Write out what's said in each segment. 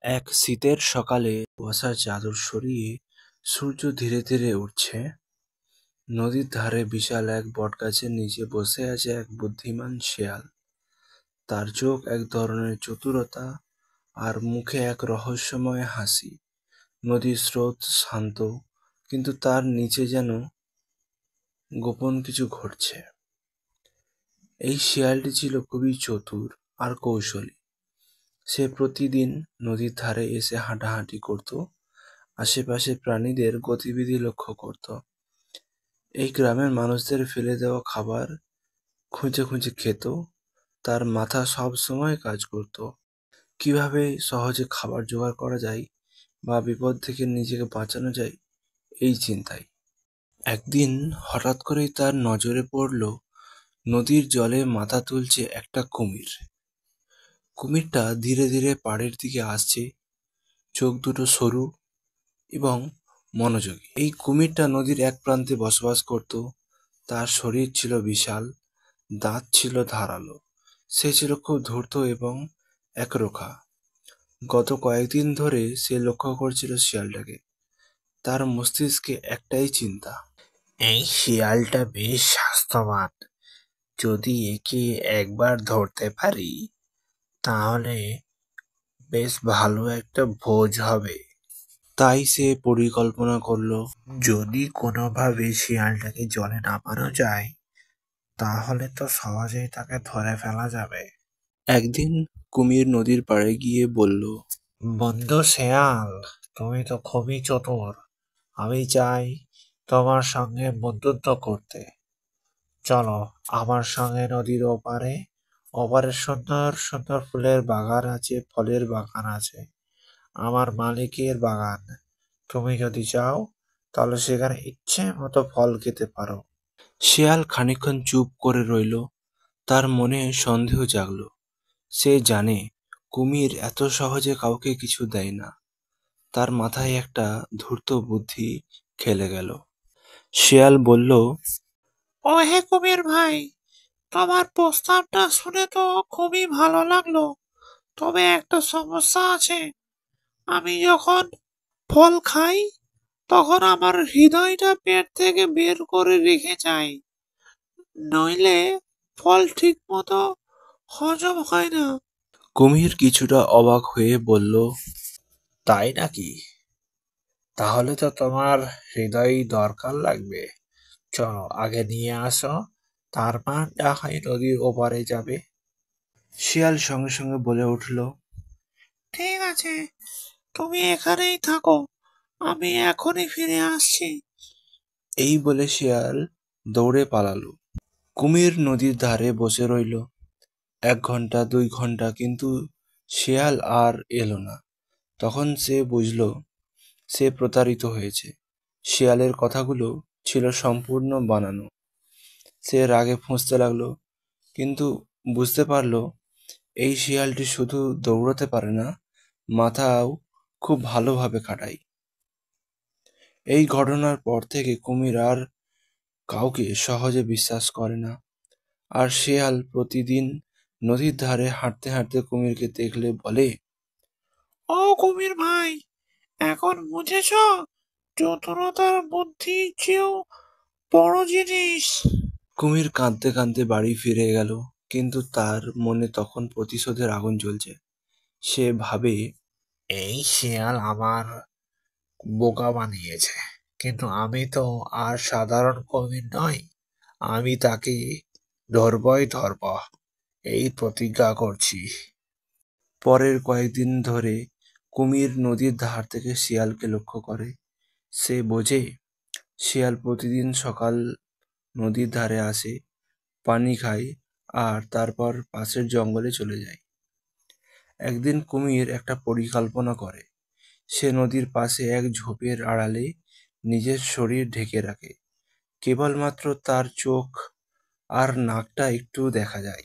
এক শীতের সকালে কুয়াশার চাদর সরিয়ে সূর্য ধীরে ধীরে উঠছে। নদীর ধারে বিশাল এক বটগাছের নিচে বসে আছে এক বুদ্ধিমান শেয়াল। তার চোখ এক ধরনের চতুরতা আর মুখে এক রহস্যময় হাসি। নদীর স্রোত শান্ত, কিন্তু তার নিচে যেন গোপন কিছু ঘটছে। এই শেয়ালটি ছিল খুবই চতুর আর কৌশলী। সে প্রতিদিন নদীর ধারে এসে হাঁটাহাঁটি করত, আশেপাশে প্রাণীদের গতিবিধি লক্ষ্য করত। এই গ্রামের মানুষদের ফেলে দেওয়া খাবার খুঁজে খুঁজে খেত। তার মাথা সব সময় কাজ করত, কিভাবে সহজে খাবার জোগাড় করা যায় বা বিপদ থেকে নিজেকে বাঁচানো যায়, এই চিন্তায়। একদিন হঠাৎ করেই তার নজরে পড়ল নদীর জলে মাথা তুলছে একটা কুমির। কুমিরটা ধীরে ধীরে পাড়ের দিকে আসছে, চোখ দুটো সরু এবং মনোযোগী। এই কুমিরটা নদীর এক প্রান্তে বসবাস করত। তার শরীর ছিল বিশাল, দাঁত ছিল ধারালো। সে ছিল খুব ধূর্ত এবং একরোখা। গত কয়েকদিন ধরে সে লক্ষ্য করছিল শিয়ালটাকে। তার মস্তিষ্কে একটাই চিন্তা, এই শিয়ালটা বেশ স্বাস্থ্যবান। যদি একে একবার ধরতে পারি তাহলে বেশ ভালো একটা ভোজ হবে। তাই সে পরিকল্পনা করলো, যদি কোনোভাবে শিয়ালটাকে জলে নামানো যায় তাহলে তো সহজেই তাকে ধরে ফেলা যাবে। একদিন কুমির নদীর পাড়ে গিয়ে বলল, বন্ধু শেয়াল, তুমি তো খুবই চতুর। আমি চাই তোমার সঙ্গে বন্ধুত্ব করতে। চলো আমার সঙ্গে নদীর ওপারে। ওপারে সুন্দর সুন্দর ফুলের বাগান আছে, ফলের বাগান আছে, আমার মালিকের বাগান। তুমি যদি চাও তাহলে সেখানে ইচ্ছে মতো ফল খেতে পারো। শিয়াল খানিকক্ষণ চুপ করে রইল। তার মনে সন্দেহ জাগল। সে জানে কুমির এত সহজে কাউকে কিছু দেয় না। তার মাথায় একটা ধূর্ত বুদ্ধি খেলে গেল। শিয়াল বলল, ও হে কুমির ভাই, তোমার প্রস্তাবটা শুনে তো খুবই ভালো লাগলো, তবে একটা সমস্যা আছে। আমি যখন ফল খাই তখন আমার হৃদয়টা পেট থেকে বের করে রেখে যাই, নইলে ফল ঠিক মতো হজম হয় না। কুমির কিছুটা অবাক হয়ে বলল, তাই নাকি? তাহলে তো তোমার হৃদয় দরকার লাগবে। চলো আগে নিয়ে আসো, তারপর না হয় নদীর ওপারে যাবে। শিয়াল সঙ্গে সঙ্গে বলে উঠল, ঠিক আছে, তুমি এখানেই থাকো, আমি এখনই ফিরে আসছি। এই বলে শিয়াল দৌড়ে পালালো। কুমির নদীর ধারে বসে রইল 1 ঘন্টা 2 ঘন্টা, কিন্তু শিয়াল আর এলো না। তখন সে বুঝল সে প্রতারিত হয়েছে। শিয়ালের কথাগুলো ছিল সম্পূর্ণ বানানো। সে রাগে ফুঁসতে লাগলো, কিন্তু বুঝতে পারল এই শিয়ালটি শুধু দৌড়াতে পারে না, মাথাও খুব ভালোভাবে খাটায়। এই ঘটনার পর থেকে কুমির আর কাউকে সহজে বিশ্বাস করে না। আর শিয়াল প্রতিদিন নদীর ধারে হাঁটতে হাঁটতে কুমিরকে দেখলে বলে, ও কুমির ভাই, এখন বুঝেছ চতুরতার বুদ্ধি চেয়েও বড় জিনিস। কুমির কাঁদতে কাঁদতে বাড়ি ফিরে গেল, কিন্তু তার মনে তখন প্রতিশোধের আগুন জ্বলছে। সে ভাবে, এই শিয়াল আমার বোকা বানিয়েছে, কিন্তু আমি তো আর সাধারণ কুমির নই। আমি তাকে ধরবই ধরব, এই প্রতিজ্ঞা করছি। পরের কয়েকদিন ধরে কুমির নদীর ধার থেকে শিয়ালকে লক্ষ্য করে। সে বোঝে শিয়াল প্রতিদিন সকাল নদীর ধারে আসে, পানি খায় আর তারপর পাশের জঙ্গলে চলে যায়। একদিন কুমির একটা পরিকল্পনা করে। সে নদীর পাশে এক ঝোপের আড়ালে নিজের শরীর ঢেকে রাখে। কেবলমাত্র তার চোখ আর নাকটা একটু দেখা যায়।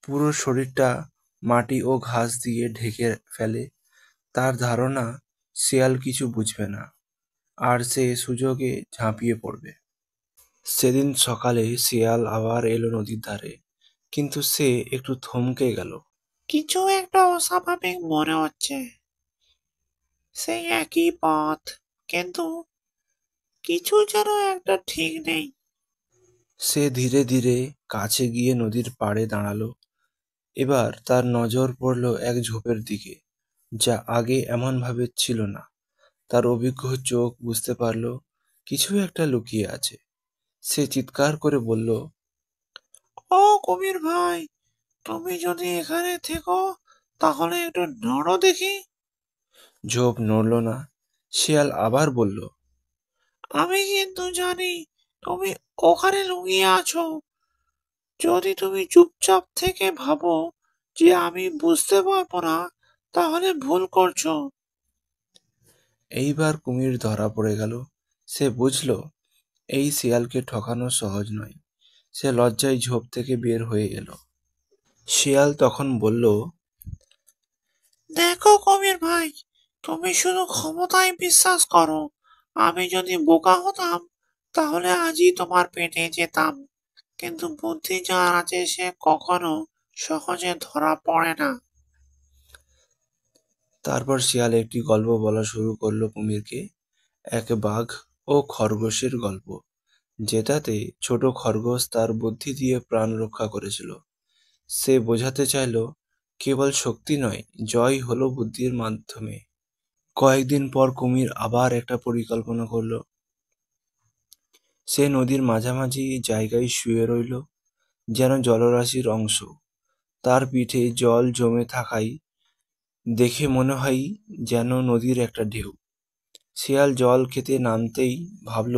পুরো শরীরটা মাটি ও ঘাস দিয়ে ঢেকে ফেলে। তার ধারণা শিয়াল কিছু বুঝবে না, আর সে সুযোগে ঝাঁপিয়ে পড়বে। সেদিন সকালে শিয়াল আবার এলো নদীর ধারে, কিন্তু সে একটু থমকে গেল। কিছু একটা অস্বাভাবিক মনে হচ্ছে। সেই একই পথ, কিন্তু কিছু যেন একটা ঠিক নেই। সে ধীরে ধীরে কাছে গিয়ে নদীর পাড়ে দাঁড়ালো। এবার তার নজর পড়ল এক ঝোপের দিকে, যা আগে এমনভাবে ছিল না। তার অভিজ্ঞ চোখ বুঝতে পারল কিছু একটা লুকিয়ে আছে। সে চিৎকার করে বলল, ও কবির ভাই, তুমি যদি এখানে থেকো তাহলে একটু নড়ো দেখি। ঝোপ নড়ল না। শিয়াল আবার বলল, আমি কিন্তু জানি তুমি ওখানে লুকিয়ে আছো। যদি তুমি চুপচাপ থেকে ভাবো যে আমি বুঝতে পারবো না, তাহলে ভুল করছো। এইবার কুমির ধরা পড়ে গেল। সে বুঝল এই শিয়ালকে ঠকানো সহজ নয়। সে লজ্জায় ঝোপ থেকে বের হয়ে এলো। শিয়াল তখন বলল, দেখো কবির ভাই, তুমি শুধু ক্ষমতায় বিশ্বাস করো। আমি যদি বোকা হতাম তাহলে আজই তোমার পেটে যেতাম। কিন্তু বুদ্ধি যার আছে সে কখনো সহজে ধরা পড়ে না। তারপর শিয়াল একটি গল্প বলা শুরু করলো কুমিরকে। এক বাঘ ও খরগোশের গল্প, যেটাতে ছোট খরগোশ তার বুদ্ধি দিয়ে প্রাণ রক্ষা করেছিল। সে বোঝাতে চাইল কেবল শক্তি নয়, জয় হলো বুদ্ধির মাধ্যমে। কয়েকদিন পর কুমির আবার একটা পরিকল্পনা করলো। সে নদীর মাঝামাঝি জায়গায় শুয়ে রইল, যেন জলরাশির অংশ। তার পিঠে জল জমে থাকায় দেখে মনে হয় যেন নদীর একটা ঢেউ। শিয়াল জল খেতে নামতেই ভাবল,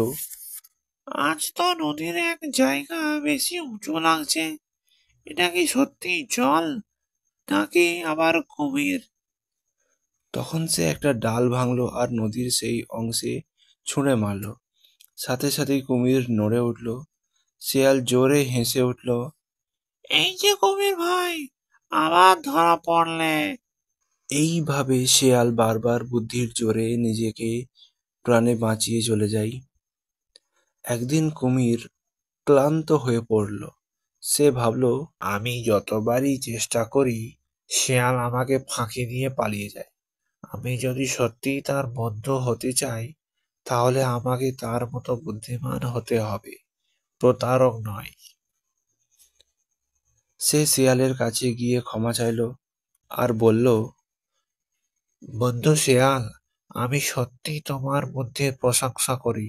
আজ তো নদীর এক জায়গা বেশি উঁচু লাগছে। এটা কি সত্যি জল, নাকি আবার কুমির? তখন সে একটা ডাল ভাঙলো আর নদীর সেই অংশে ছুঁড়ে মারল। সাথে সাথেই কুমির নড়ে উঠল। শিয়াল জোরে হেসে উঠল। এই যে কবির ভাই, আবার ধরা পড়লে। এইভাবে শেয়াল বারবার বুদ্ধির জোরে নিজেকে প্রাণে বাঁচিয়ে চলে যায়। একদিন কুমির ক্লান্ত হয়ে পড়ল। সে ভাবল, আমি যতবারই চেষ্টা করি শেয়াল আমাকে ফাঁকি দিয়ে পালিয়ে যায়। আমি যদি সত্যিই তার বন্ধু হতে চাই, তাহলে আমাকে তার মতো বুদ্ধিমান হতে হবে, প্রতারক নয়। সে শিয়ালের কাছে গিয়ে ক্ষমা চাইল আর বলল, বন্ধু শিয়াল, আমি সত্যি তোমার বুদ্ধির প্রশংসা করি।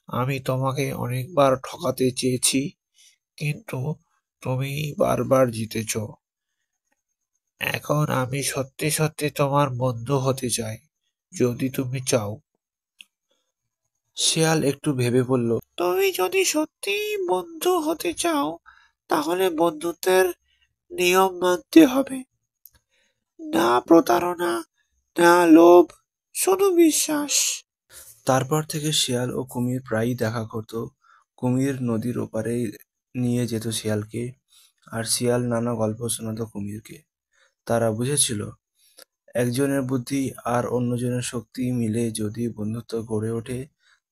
আমি তোমাকে অনেকবার ঠকাতে চেয়েছি, কিন্তু তুমি বারবার জিতেছ। এখন আমি সত্যি সত্যি তোমার বন্ধু হতে চাই, যদি তুমি চাও। শিয়াল একটু ভেবে বলল, তুমি যদি সত্যি বন্ধু হতে চাও, তাহলে বন্ধুত্বের নিয়ম মানতে হবে। না প্রতারণা, না লোভ, শুধু বিশ্বাস। তারপর থেকে শিয়াল ও কুমির প্রায়ই দেখা করত। কুমির নদীর ওপারে নিয়ে যেত শিয়ালকে, আর শিয়াল নানা গল্প শোনাতো কুমিরকে। তারা বুঝেছিল একজনের বুদ্ধি আর অন্যজনের শক্তি মিলে যদি বন্ধুত্ব গড়ে ওঠে,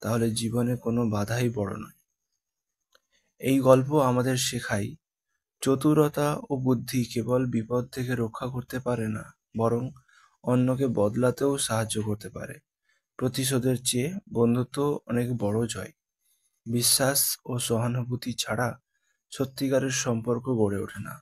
তাহলে জীবনে কোনো বাধাই বড় নয়। এই গল্প আমাদের শেখায় চতুরতা ও বুদ্ধি কেবল বিপদ থেকে রক্ষা করতে পারে না, বরং অন্যকে বদলাতেও সাহায্য করতে পারে। প্রতিশোধের চেয়ে বন্ধুত্ব অনেক বড় জয়। বিশ্বাস ও সহানুভূতি ছাড়া সত্যিকারের সম্পর্ক গড়ে ওঠে না।